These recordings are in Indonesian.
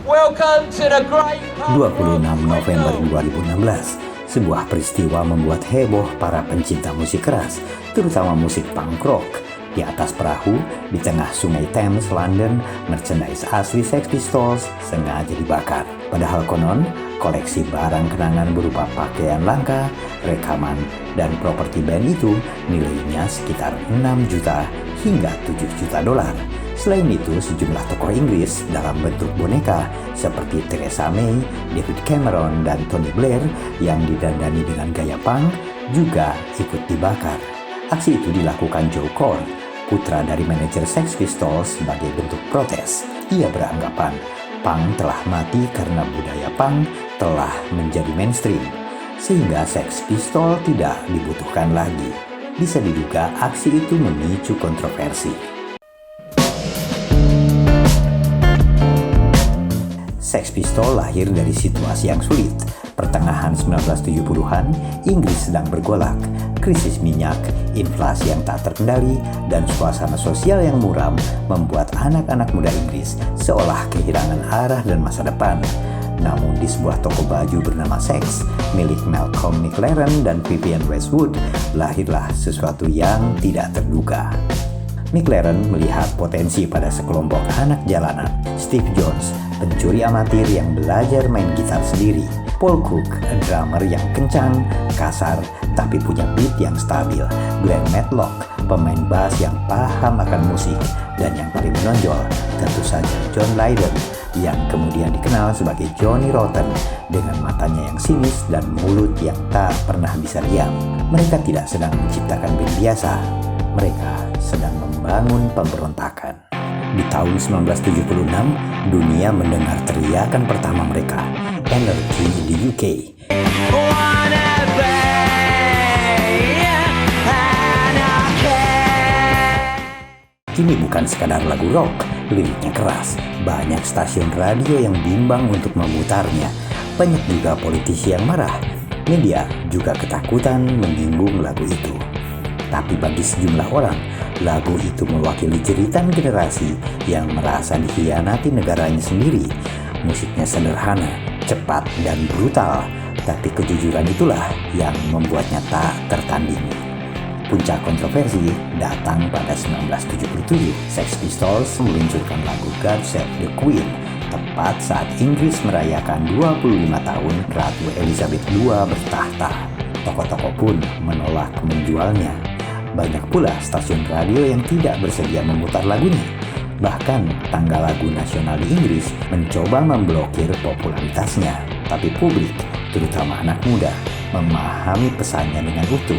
Welcome to the great 26 November 2016, sebuah peristiwa membuat heboh para pencinta musik keras, terutama musik punk rock. Di atas perahu, di tengah sungai Thames, London, merchandise asli Sex Pistols sengaja dibakar. Padahal konon, koleksi barang kenangan berupa pakaian langka, rekaman, dan properti band itu nilainya sekitar 6 juta hingga 7 juta dolar. Selain itu, sejumlah tokoh Inggris dalam bentuk boneka seperti Theresa May, David Cameron, dan Tony Blair yang didandani dengan gaya punk juga ikut dibakar. Aksi itu dilakukan Joe Korn, putra dari manajer Sex Pistols, sebagai bentuk protes. Ia beranggapan punk telah mati karena budaya punk telah menjadi mainstream, sehingga Sex Pistols tidak dibutuhkan lagi. Bisa diduga aksi itu memicu kontroversi. Sex Pistols lahir dari situasi yang sulit. Pertengahan 1970-an, Inggris sedang bergolak. Krisis minyak, inflasi yang tak terkendali, dan suasana sosial yang muram membuat anak-anak muda Inggris seolah kehilangan arah dan masa depan. Namun di sebuah toko baju bernama Sex, milik Malcolm McLaren dan Vivienne Westwood, lahirlah sesuatu yang tidak terduga. McLaren melihat potensi pada sekelompok anak jalanan. Steve Jones, pencuri amatir yang belajar main gitar sendiri. Paul Cook, drummer yang kencang, kasar, tapi punya beat yang stabil. Glenn Matlock, pemain bass yang paham akan musik. Dan yang paling menonjol, tentu saja John Lydon, yang kemudian dikenal sebagai Johnny Rotten, dengan matanya yang sinis dan mulut yang tak pernah bisa diam. Mereka tidak sedang menciptakan band biasa. Mereka sedang membangun pemberontakan. Di tahun 1976, dunia mendengar teriakan pertama mereka, Energy in the UK. Ini bukan sekadar lagu rock, liriknya keras. Banyak stasiun radio yang bimbang untuk memutarnya. Banyak juga politisi yang marah. Media juga ketakutan menyinggung lagu itu. Tapi bagi sejumlah orang, lagu itu mewakili jeritan generasi yang merasa dikhianati negaranya sendiri. Musiknya sederhana, cepat, dan brutal, tapi kejujuran itulah yang membuatnya tak tertandingi. Puncak kontroversi datang pada 1977. Sex Pistols meluncurkan lagu God Save the Queen, tepat saat Inggris merayakan 25 tahun Ratu Elizabeth II bertahta. Tokoh-tokoh pun menolak menjualnya. Banyak pula stasiun radio yang tidak bersedia memutar lagunya. Bahkan tanggal lagu nasional di Inggris mencoba memblokir popularitasnya. Tapi publik, terutama anak muda, memahami pesannya dengan utuh.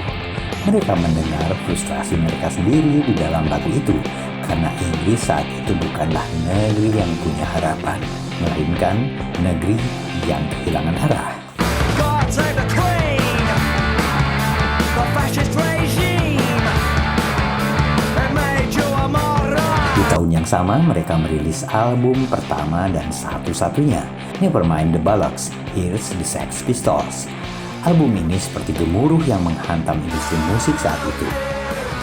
Mereka mendengar frustrasi mereka sendiri di dalam lagu itu, karena Inggris saat itu bukanlah negeri yang punya harapan, melainkan negeri yang kehilangan arah. Di tahun yang sama, mereka merilis album pertama dan satu-satunya, Nevermind the Bollocks, Here's the Sex Pistols. Album ini seperti gemuruh yang menghantam industri musik saat itu.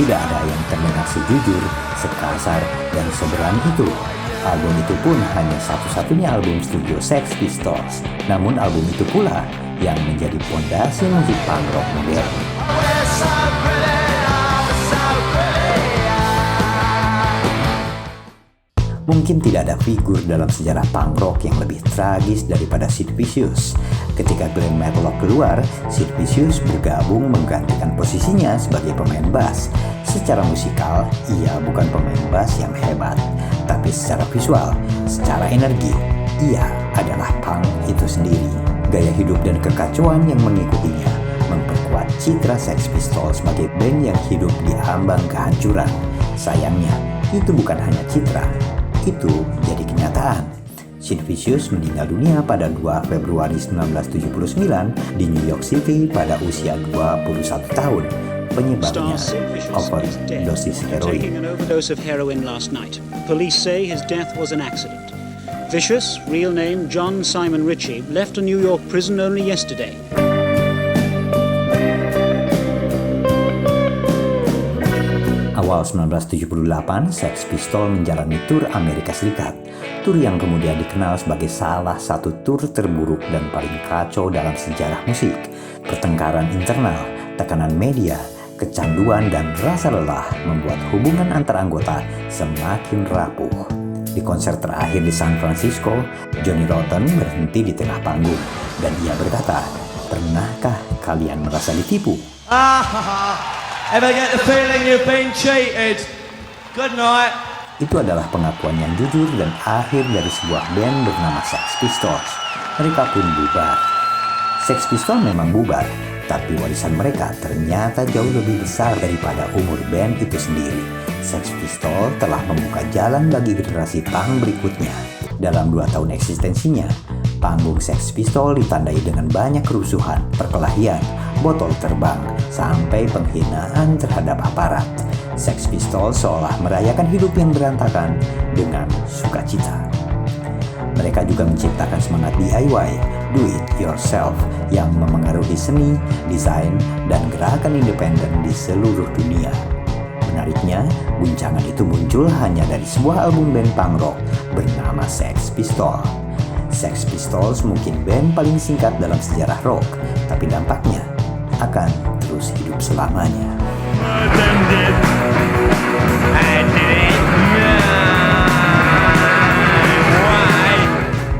Tidak ada yang terdengar sejujur, sekasar, dan seberani itu. Album itu pun hanya satu-satunya album studio Sex Pistols. Namun album itu pula yang menjadi pondasi musik punk rock modern. Mungkin tidak ada figur dalam sejarah punk rock yang lebih tragis daripada Sid Vicious. Ketika Glenn Matlock keluar, Sid Vicious bergabung menggantikan posisinya sebagai pemain bass. Secara musikal, ia bukan pemain bass yang hebat, tapi secara visual, secara energi, ia adalah punk itu sendiri. Gaya hidup dan kekacauan yang mengikutinya memperkuat citra Sex Pistols sebagai band yang hidup di ambang kehancuran. Sayangnya, itu bukan hanya citra, itu jadi kenyataan. Sid Vicious meninggal dunia pada 2 Februari 1979 di New York City pada usia 21 tahun. Penyebabnya overdosis heroin. Police say his death was an accident. Vicious, real name John Simon Ritchie, left a New York prison only yesterday. awal 1978, Sex Pistols menjalani tur Amerika Serikat. Tur yang kemudian dikenal sebagai salah satu tur terburuk dan paling kacau dalam sejarah musik. Pertengkaran internal, tekanan media, kecanduan dan rasa lelah membuat hubungan antar anggota semakin rapuh. Di konser terakhir di San Francisco, Johnny Rotten berhenti di tengah panggung dan ia berkata, "Pernahkah kalian merasa ditipu?" Ever get the feeling you've been cheated? Good night. Itu adalah pengakuan yang jujur dan akhir dari sebuah band bernama Sex Pistols. Mereka pun bubar. Sex Pistols memang bubar, tapi warisan mereka ternyata jauh lebih besar daripada umur band itu sendiri. Sex Pistols telah membuka jalan bagi generasi punk berikutnya. Dalam 2 tahun eksistensinya, panggung Sex Pistols ditandai dengan banyak kerusuhan, perkelahian, botol terbang, sampai penghinaan terhadap aparat. Sex Pistols seolah merayakan hidup yang berantakan dengan sukacita. Mereka juga menciptakan semangat DIY, do it yourself, yang memengaruhi seni, desain, dan gerakan independen di seluruh dunia. Menariknya, guncangan itu muncul hanya dari sebuah album band punk rock bernama Sex Pistols. Sex Pistols mungkin band paling singkat dalam sejarah rock, tapi dampaknya akan terus hidup selamanya.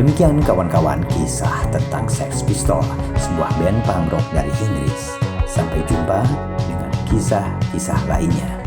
Demikian kawan-kawan kisah tentang Sex Pistols, sebuah band punk rock dari Inggris. Sampai jumpa dengan kisah-kisah lainnya.